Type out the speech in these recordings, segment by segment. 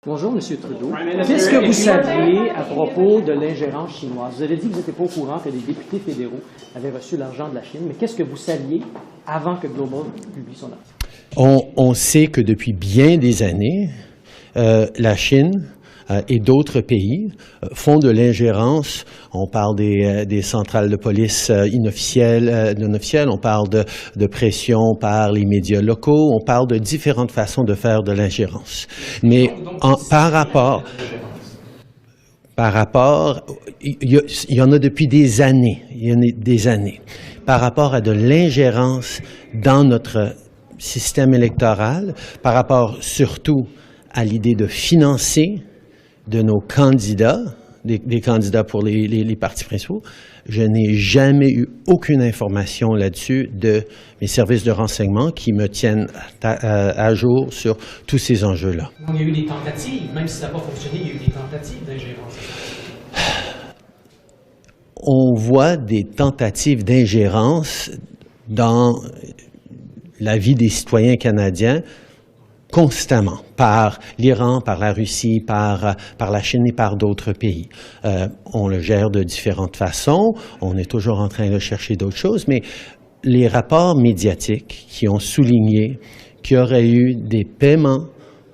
Bonjour, M. Trudeau. Qu'est-ce que vous saviez à propos de l'ingérence chinoise? Vous avez dit que vous n'étiez pas au courant que des députés fédéraux avaient reçu l'argent de la Chine, mais qu'est-ce que vous saviez avant que Global publie son article? On sait que depuis bien des années, la Chine et d'autres pays font de l'ingérence. On parle des centrales de police inofficielles, non officielles, on parle de pression par les médias locaux, on parle de différentes façons de faire de l'ingérence. Mais par rapport, il y en a depuis des années, par rapport à de l'ingérence dans notre système électoral, par rapport surtout à l'idée de financer de nos candidats, des candidats pour les partis principaux, je n'ai jamais eu aucune information là-dessus de mes services de renseignement qui me tiennent à jour sur tous ces enjeux-là. Il y a eu des tentatives, même si ça n'a pas fonctionné, il y a eu des tentatives d'ingérence. On voit des tentatives d'ingérence dans la vie des citoyens canadiens constamment, par l'Iran, par la Russie, par la Chine et par d'autres pays. On le gère de différentes façons, on est toujours en train de chercher d'autres choses, mais les rapports médiatiques qui ont souligné qu'il y aurait eu des paiements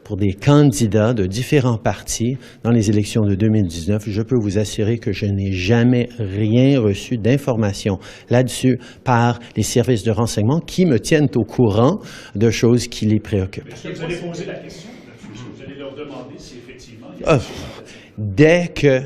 pour des candidats de différents partis dans les élections de 2019, je peux vous assurer que je n'ai jamais rien reçu d'informations là-dessus par les services de renseignement qui me tiennent au courant de choses qui les préoccupent. Est-ce que vous allez poser la question là-dessus? Vous allez leur demander si effectivement... Dès que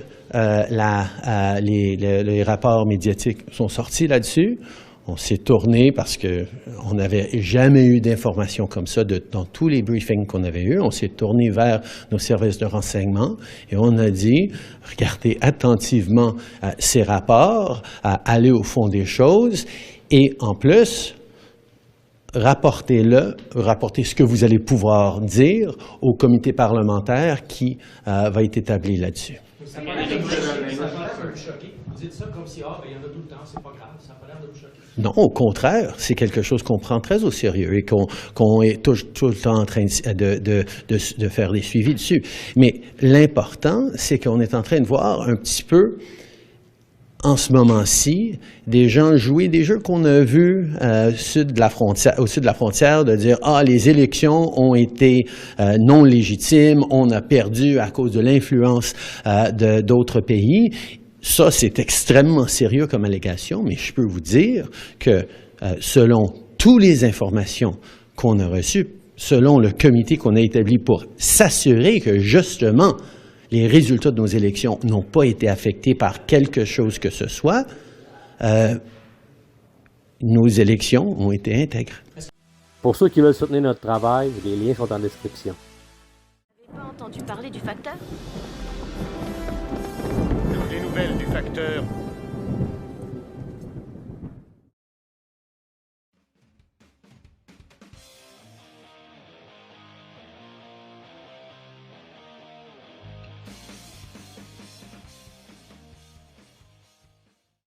les rapports médiatiques sont sortis là-dessus, on s'est tourné parce qu'on n'avait jamais eu d'informations comme ça dans tous les briefings qu'on avait eus. On s'est tourné vers nos services de renseignement et on a dit, regardez attentivement ces rapports, allez au fond des choses et en plus, rapportez ce que vous allez pouvoir dire au comité parlementaire qui va être établi là-dessus. Ça a l'air de vous choquer. Vous dites ça comme si, il y en a tout le temps, c'est pas grave, ça n'a pas l'air de vous choquer. Non, au contraire, c'est quelque chose qu'on prend très au sérieux et qu'on est tout le temps en train de faire des suivis dessus. Mais l'important, c'est qu'on est en train de voir un petit peu, en ce moment-ci, des gens jouer des jeux qu'on a vus au sud de la frontière, de dire « Ah, les élections ont été non légitimes, on a perdu à cause de l'influence d'autres pays ». Ça, c'est extrêmement sérieux comme allégation, mais je peux vous dire que selon toutes les informations qu'on a reçues, selon le comité qu'on a établi pour s'assurer que, justement, les résultats de nos élections n'ont pas été affectés par quelque chose que ce soit, nos élections ont été intègres. Pour ceux qui veulent soutenir notre travail, les liens sont en description. Vous n'avez pas entendu parler du facteur ? Les nouvelles du facteur